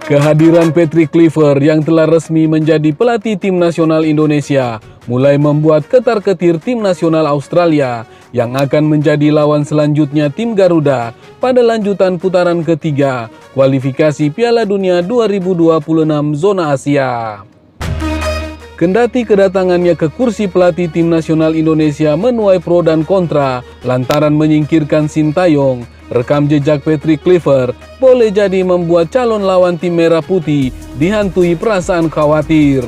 Kehadiran Patrick Kluivert yang telah resmi menjadi pelatih tim nasional Indonesia mulai membuat ketar-ketir tim nasional Australia yang akan menjadi lawan selanjutnya tim Garuda pada lanjutan putaran ketiga kualifikasi Piala Dunia 2026 zona Asia. Kendati kedatangannya ke kursi pelatih tim nasional Indonesia menuai pro dan kontra lantaran menyingkirkan Sintayong, rekam jejak Patrick Kluivert boleh jadi membuat calon lawan tim merah putih dihantui perasaan khawatir.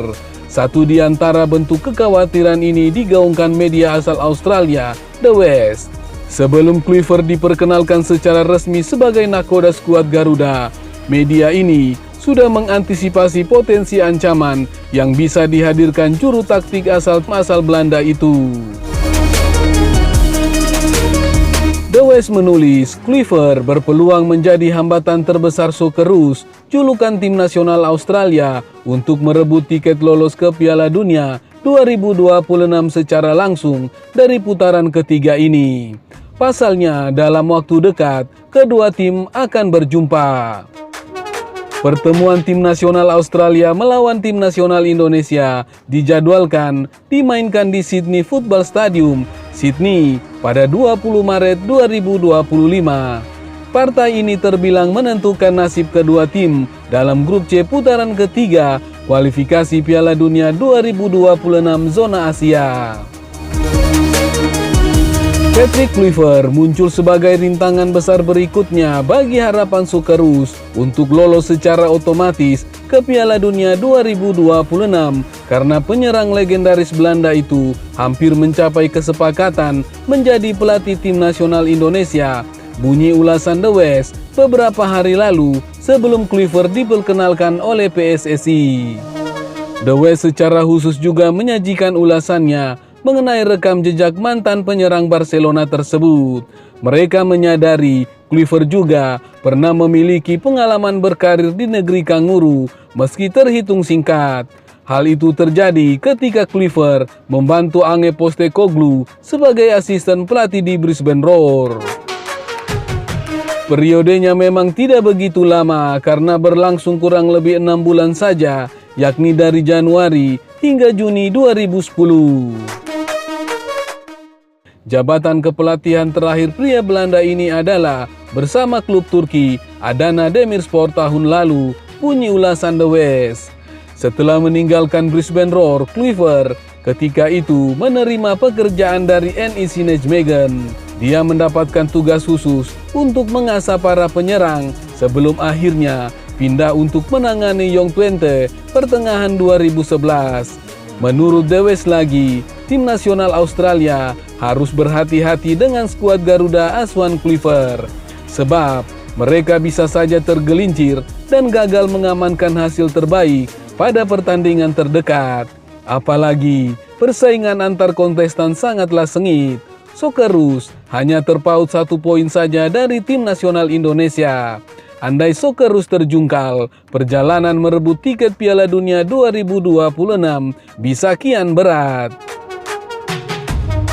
Satu di antara bentuk kekhawatiran ini digaungkan media asal Australia, The West. Sebelum Kluivert diperkenalkan secara resmi sebagai nakoda skuad Garuda, media ini sudah mengantisipasi potensi ancaman yang bisa dihadirkan juru taktik asal Belanda itu. The West menulis, Kluivert berpeluang menjadi hambatan terbesar Socceroos, julukan tim nasional Australia, untuk merebut tiket lolos ke Piala Dunia 2026 secara langsung dari putaran ketiga ini. Pasalnya, dalam waktu dekat, kedua tim akan berjumpa. Pertemuan tim nasional Australia melawan tim nasional Indonesia dijadwalkan dimainkan di Sydney Football Stadium, Sydney pada 20 Maret 2025. Partai ini terbilang menentukan nasib kedua tim dalam grup C putaran ketiga kualifikasi Piala Dunia 2026 zona Asia. Patrick Kluivert muncul sebagai rintangan besar berikutnya bagi harapan Socceroos untuk lolos secara otomatis ke Piala Dunia 2026 karena penyerang legendaris Belanda itu hampir mencapai kesepakatan menjadi pelatih tim nasional Indonesia, bunyi ulasan The West beberapa hari lalu sebelum Kluivert diperkenalkan oleh PSSI. The West secara khusus juga menyajikan ulasannya mengenai rekam jejak mantan penyerang Barcelona tersebut. Mereka menyadari Kluivert juga pernah memiliki pengalaman berkarir di negeri kanguru meski terhitung singkat. Hal itu terjadi ketika Kluivert membantu Ange Postecoglou sebagai asisten pelatih di Brisbane Roar. Periodenya memang tidak begitu lama karena berlangsung kurang lebih 6 bulan saja, yakni dari Januari hingga Juni 2010. Jabatan kepelatihan terakhir pria Belanda ini adalah bersama klub Turki Adana Demirspor tahun lalu, bunyi ulasan The West. Setelah meninggalkan Brisbane Roar, Kluivert ketika itu menerima pekerjaan dari NEC Nijmegen. Dia mendapatkan tugas khusus untuk mengasah para penyerang sebelum akhirnya pindah untuk menangani Young Twente pertengahan 2011. Menurut The West lagi, tim nasional Australia harus berhati-hati dengan skuad Garuda asuhan Kluivert, sebab mereka bisa saja tergelincir dan gagal mengamankan hasil terbaik pada pertandingan terdekat. Apalagi persaingan antar kontestan sangatlah sengit. Socceroos hanya terpaut 1 poin saja dari tim nasional Indonesia. Andai Socceroos terjungkal, perjalanan merebut tiket Piala Dunia 2026 bisa kian berat.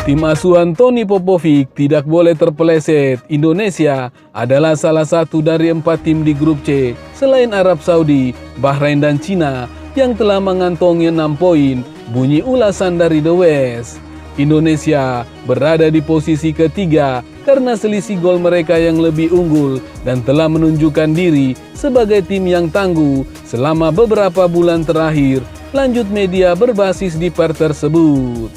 Tim asuhan Toni Popovic tidak boleh terpeleset. Indonesia adalah salah satu dari 4 tim di grup C selain Arab Saudi, Bahrain dan Cina yang telah mengantongi 6 poin, bunyi ulasan dari The West. Indonesia berada di posisi ketiga karena selisih gol mereka yang lebih unggul dan telah menunjukkan diri sebagai tim yang tangguh selama beberapa bulan terakhir, lanjut media berbasis di per tersebut.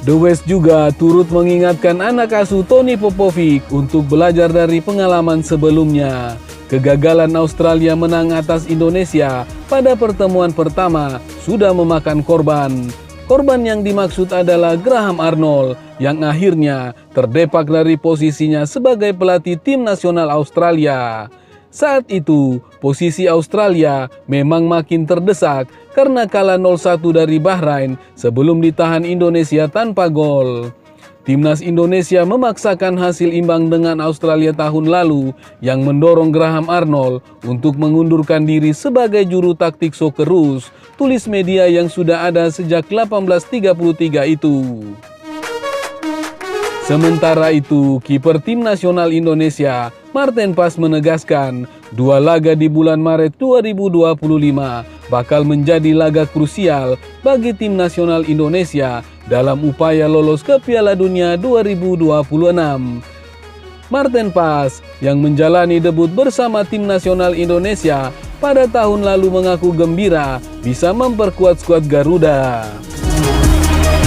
The West juga turut mengingatkan anak asuh Toni Popovic untuk belajar dari pengalaman sebelumnya. Kegagalan Australia menang atas Indonesia pada pertemuan pertama sudah memakan korban. Korban yang dimaksud adalah Graham Arnold yang akhirnya terdepak dari posisinya sebagai pelatih tim nasional Australia. Saat itu, posisi Australia memang makin terdesak karena kalah 0-1 dari Bahrain sebelum ditahan Indonesia tanpa gol. Timnas Indonesia memaksakan hasil imbang dengan Australia tahun lalu yang mendorong Graham Arnold untuk mengundurkan diri sebagai juru taktik Socceroos, tulis media yang sudah ada sejak 1833 itu. Sementara itu, kiper tim nasional Indonesia Marten Pas menegaskan 2 laga di bulan Maret 2025 bakal menjadi laga krusial bagi tim nasional Indonesia dalam upaya lolos ke Piala Dunia 2026. Marten Pas yang menjalani debut bersama tim nasional Indonesia pada tahun lalu mengaku gembira bisa memperkuat skuad Garuda.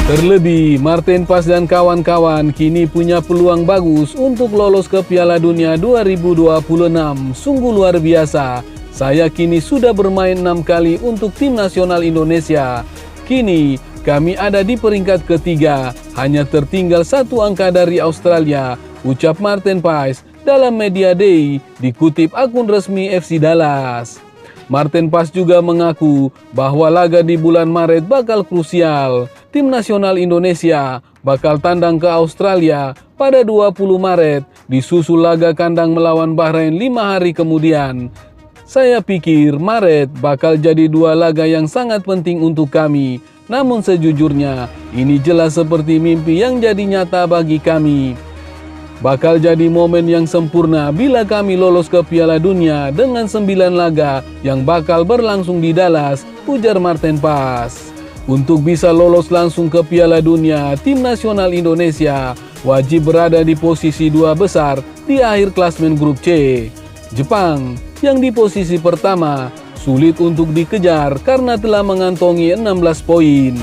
Terlebih, Marten Pas dan kawan-kawan kini punya peluang bagus untuk lolos ke Piala Dunia 2026. Sungguh luar biasa. Saya kini sudah bermain 6 kali untuk tim nasional Indonesia. Kini kami ada di peringkat ketiga, hanya tertinggal 1 angka dari Australia, ucap Marten Pas dalam Media Day dikutip akun resmi FC Dallas. Marten Pas juga mengaku bahwa laga di bulan Maret bakal krusial. Tim nasional Indonesia bakal tandang ke Australia pada 20 Maret, disusul laga kandang melawan Bahrain 5 hari kemudian. Saya pikir Maret bakal jadi 2 laga yang sangat penting untuk kami. Namun sejujurnya, ini jelas seperti mimpi yang jadi nyata bagi kami. Bakal jadi momen yang sempurna bila kami lolos ke Piala Dunia dengan 9 laga yang bakal berlangsung di Dallas, ujar Marten Pas. Untuk bisa lolos langsung ke Piala Dunia, tim nasional Indonesia wajib berada di posisi 2 besar di akhir klasmen grup C. Jepang yang di posisi pertama sulit untuk dikejar karena telah mengantongi 16 poin.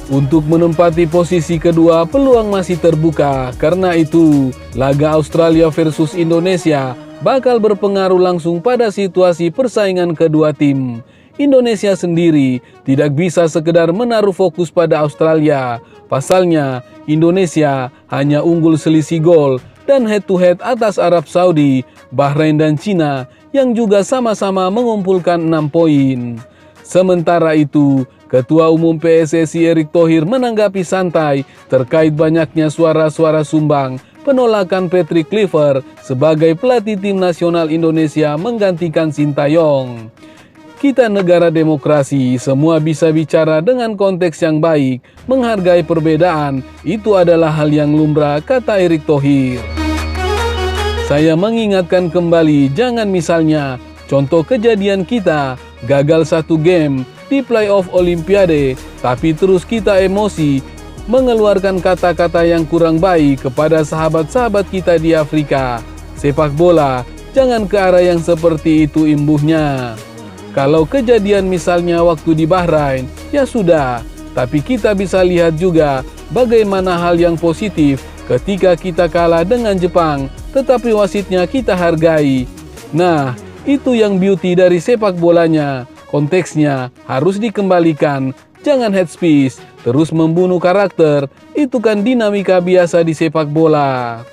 Untuk menempati posisi kedua, peluang masih terbuka. Karena itu, laga Australia versus Indonesia bakal berpengaruh langsung pada situasi persaingan kedua tim. Indonesia sendiri tidak bisa sekedar menaruh fokus pada Australia. Pasalnya, Indonesia hanya unggul selisih gol dan head-to-head atas Arab Saudi, Bahrain dan Cina yang juga sama-sama mengumpulkan 6 poin. Sementara itu, Ketua Umum PSSI Erick Thohir menanggapi santai terkait banyaknya suara-suara sumbang penolakan Patrick Kluivert sebagai pelatih tim nasional Indonesia menggantikan Sintayong. Kita negara demokrasi, semua bisa bicara dengan konteks yang baik, menghargai perbedaan, itu adalah hal yang lumrah, kata Erick Thohir. Saya mengingatkan kembali, jangan misalnya, contoh kejadian kita, gagal 1 game di playoff Olimpiade, tapi terus kita emosi, mengeluarkan kata-kata yang kurang baik kepada sahabat-sahabat kita di Afrika. Sepak bola, jangan ke arah yang seperti itu imbuhnya. Kalau kejadian misalnya waktu di Bahrain, ya sudah. Tapi kita bisa lihat juga bagaimana hal yang positif ketika kita kalah dengan Jepang, tetapi wasitnya kita hargai. Nah, itu yang beauty dari sepak bolanya. Konteksnya harus dikembalikan, jangan head speech, terus membunuh karakter, itu kan dinamika biasa di sepak bola.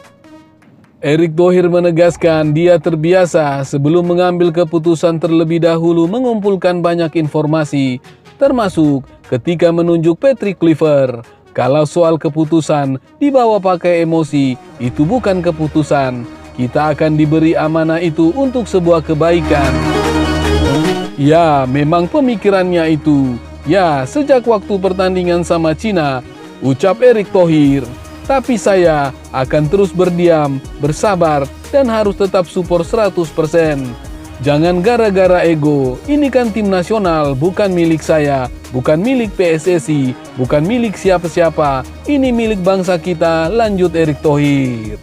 Erick Thohir menegaskan dia terbiasa sebelum mengambil keputusan terlebih dahulu mengumpulkan banyak informasi, termasuk ketika menunjuk Patrick Kluivert. Kalau soal keputusan dibawa pakai emosi, itu bukan keputusan. Kita akan diberi amanah itu untuk sebuah kebaikan. Ya, memang pemikirannya itu. Ya, sejak waktu pertandingan sama Cina, ucap Erick Thohir. Tapi saya akan terus berdiam, bersabar, dan harus tetap support 100%. Jangan gara-gara ego, ini kan tim nasional, bukan milik saya, bukan milik PSSI, bukan milik siapa-siapa, ini milik bangsa kita, lanjut Erick Thohir.